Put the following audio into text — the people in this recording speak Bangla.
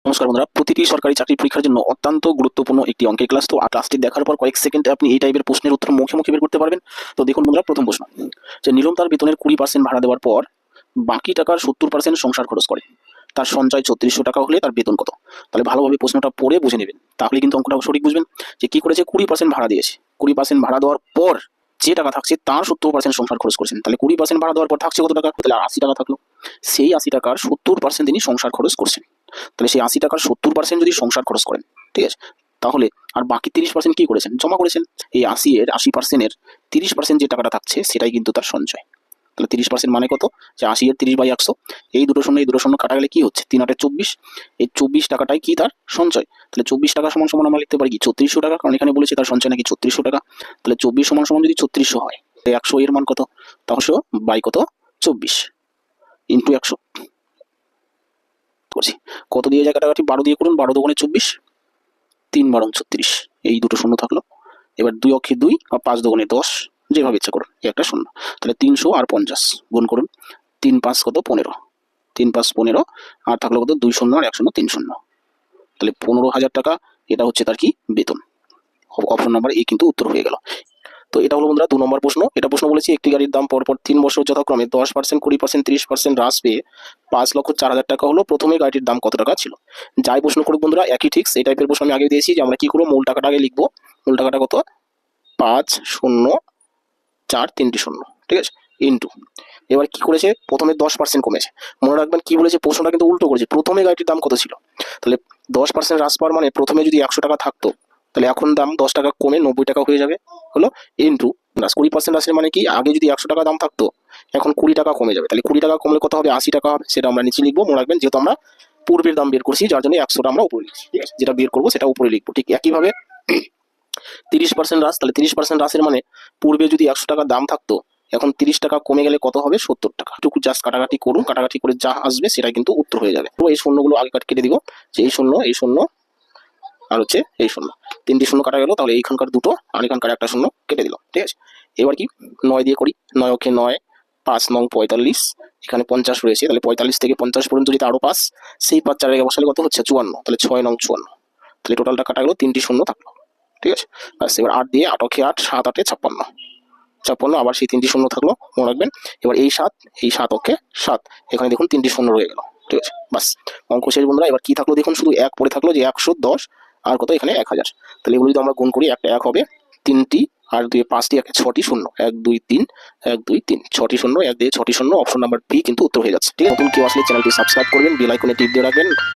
নমস্কার বন্ধুরা, প্রতিটি সরকারি চাকরি পরীক্ষার জন্য অত্যন্ত গুরুত্বপূর্ণ একটি অঙ্কের ক্লাস। তো ক্লাসটি দেখার পর কয়েক সেকেন্ডে আপনি এই টাইপের প্রশ্নের উত্তর মুখে মুখে বের করতে পারবেন। তো দেখুন বন্ধুরা, প্রথম প্রশ্ন যে নীলম তার বেতনের 20% ভাড়া দেওয়ার পর বাকি টাকার 70% সংসার খরচ করে। তার সঞ্চয় 3400 টাকা হলে তার বেতন কত? তাহলে ভালোভাবে প্রশ্নটা পড়ে বুঝে নেবেন, তাহলে কিন্তু অঙ্কটা সঠিক বুঝবেন। যে কি করেছে, 20% ভাড়া দিয়েছে, 20% ভাড়া দেওয়ার পর যে টাকা থাকছে তার 70% সংসার খরচ করছেন। তাহলে 20% ভাড়া দেওয়ার পর থাকছে কত টাকা? তাহলে 80 টাকা থাকলো। সেই 80 টাকার 70% তিনি সংসার খরচ করছেন। তাহলে সেই 80 টাকার 70% যদি সংসার খরচ করেন, ঠিক আছে, তাহলে আর বাকি 30% কি করেছেন? জমা করেছেন। এই 80% 30% যে টাকাটা থাকছে সেটাই কিন্তু তার সঞ্চয়। তাহলে 30% মানে কত? যে 80/30/100। এই দুটো শূন্য কাটা গেলে কি হচ্ছে? 3/8 = 24। এই 24 টাকাটাই কি তার সঞ্চয়। তাহলে 24 টাকা সমান সমান আমরা লিখতে পারি কি 3400 টাকা, কারণ এখানে বলেছে তার সঞ্চয় নাকি 3400 টাকা। তাহলে 24 সমান সমান যদি 3400 হয়, 100 এর মান কত? 100 বাই কত? 24 ইন্টু 100 করছি। কত দিয়ে যায় কাটাকাটি? 12 দিয়ে করুন। 12 দুগুণে 24, 3 12 36। এই দুটো শূন্য থাকলো। এবার 2 অক্ষে 2 আর 5 দুগুণে 10, যেভাবে ইচ্ছা করুন, এই একটা শূন্য। তাহলে 300 আর 50 গুণ করুন। 3 5 কত? 15। 3 5 15 আর থাকলো কত? 2 শূন্য আর 1 শূন্য, 3 শূন্য। তাহলে 15,000 টাকা এটা হচ্ছে তার কি? বেতন। অপশন নাম্বার এ কিন্তু উত্তর হয়ে গেল। তো এটা হলো বন্ধুরা 2 নম্বর প্রশ্ন। এটা প্রশ্ন বলেছে একটি গাড়ির দাম পরপর 3 বছর যথাক্রমে 10%, 20%, 30% হ্রাস পেয়ে 5,04,000 টাকা হলো। প্রথমে গাড়িটির দাম কত টাকা ছিল? যাই প্রশ্ন করুক বন্ধুরা একই ঠিক। এই টাইপের প্রশ্ন আমি আগে দিয়েছি যে আমরা কি করবো, মূল টাকাটা আগে লিখবো। মূল টাকাটা কত? 5,0,4,3,0, ঠিক আছে, ইন্টু। এবার কি করেছে? প্রথমে 10% কমেছে। মনে রাখবেন কি বলেছে, প্রশ্নটা কিন্তু উল্টো করেছে। প্রথমে গাড়িটির দাম কত ছিল? তাহলে 10% হ্রাস পাওয়ার মানে প্রথমে যদি 100 টাকা থাকতো, তাহলে এখন দাম 10 টাকা কমে 90 টাকা হয়ে যাবে, হলো, ইন্টু 20% আসলে মানে কি, আগে যদি 100 টাকা দাম থাকতো এখন 20 টাকা কমে যাবে। তাহলে 20 টাকা কমলে কত হবে? 80 টাকা হবে। সেটা আমরা নিচে লিখবো। মনে রাখবেন যেহেতু আমরা পূর্বের দাম বের করছি, যার জন্য 100টা আমরা উপরে লিখছি, ঠিক আছে, যেটা বের করবো সেটা উপরে লিখবো। ঠিক একইভাবে 30% হ্রাস, তাহলে 30% হ্রাসের মানে পূর্বে যদি 100 টাকা দাম থাকতো, এখন 30 টাকা কমে গেলে কত হবে? 70 টাকা। একটু জাস্ট কাটাকাটি করুন, কাটাকাটি করে যা আসবে সেটাই কিন্তু উত্তর হয়ে যাবে। তো এই শূন্যগুলো আগে কেটে দিব, যে এই শূন্য, এই শূন্য আর হচ্ছে এই শূন্য, 3টি শূন্য কাটা গেল। তাহলে এইখানকার দুটো আর এখানকার একটা শূন্য কেটে দিলাম, ঠিক আছে। এবার কি 9 দিয়ে করি। 9 অক্ষে 9, 5 9 45, এখানে 50 রয়েছে। তাহলে 45 থেকে 50 পর্যন্ত যদি আরো 5, সেই 5 4 জায়গায় বসালে কত হচ্ছে? 54। তাহলে 6 9 54। তাহলে টোটালটা কাটা গেল, 3টি শূন্য থাকলো, ঠিক আছে। ব্যাস, এবার 8 দিয়ে, 8 অক্ষে 8, 7 8 56, 56 আবার সেই 3টি শূন্য থাকলো, মনে রাখবেন। এবার এই 7, এই 7 অক্ষে 7, এখানে দেখুন 3টি শূন্য রয়ে গেল, ঠিক আছে। বাস, অঙ্ক শেষ বন্ধুরা। এবার কি থাকলো দেখুন, শুধু 1 পড়ে থাকলো, যে 110 আর কত? এখানে 1000। তাহলে এগুলো যদি আমরা গুণ করি, একটা 1 হবে, 3টি আর 2 5টি, 6টি শূন্য, 1 2 3 1 2 3, 6টি শূন্য, 1 দিয়ে 6টি শূন্য। অপশন নাম্বার বি কিন্তু উত্তর হয়ে যাচ্ছে, ঠিক আছে। নতুন কেউ আসলে চ্যানেলটি সাবস্ক্রাইব করবেন, বেল আইকনে টিপ দিয়ে রাখবেন।